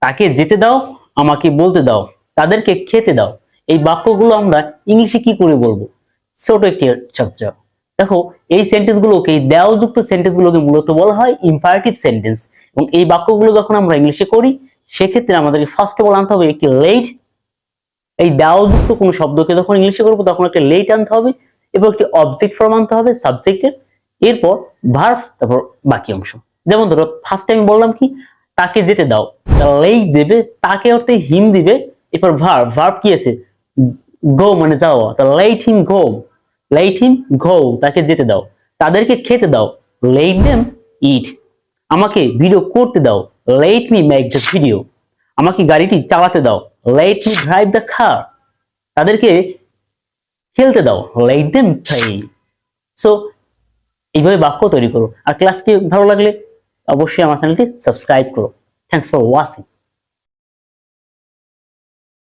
তাকে যেতে দাও, আমাকে বলতে দাও, তাদেরকে খেতে দাও। এই বাক্যগুলো আমরা ইংলিশে কি করে বলবো? ছোট একটি স্ট্রাকচার। দেখো, এই সেন্টেন্স গুলোকে, এই দেওযুক্ত সেন্টেন্স গুলোকে মূলত বলা হয় ইম্পারেটিভ সেন্টেন্স। এবং এই বাক্যগুলো যখন আমরা ইংলিশে করি, সেক্ষেত্রে আমাদেরকে ফার্স্ট অফ অল আনতে হবে একটি লেট। এই দেওযুক্ত কোনো শব্দকে যখন ইংলিশে করবো তখন একটা লেট আনতে হবে এবং একটি অবজেক্ট ফর্ম আনতে হবে সাবজেক্টের। এরপর ভার্ব, তারপর বাকি অংশ। যেমন ধরো, ফার্স্ট টাইম বললাম কি, তাকে যেতে দাও, লেট দেবে, তাকে অর্থে হিম দিবে। এরপর ভার্ব, ভার্ব কি আছে? গো মানে যাওয়া, তা লেট হিম গো, লেট হিম গো, তাকে যেতে দাও। তাদেরকে খেতে দাও, লেট দেম ইট। আমাকে ভিডিও করতে দাও, let me make the video. আমাকে গাড়িটি চালাতে দাও, let me drive the car. তাদেরকে খেলতে দাও, লেট দেম প্লে। সো এইভাবে বাক্য তৈরি করো। আর ক্লাসটি ভালো লাগলে অবশ্যই আমার চ্যানেলটি সাবস্ক্রাইব করো। Thanks for watching.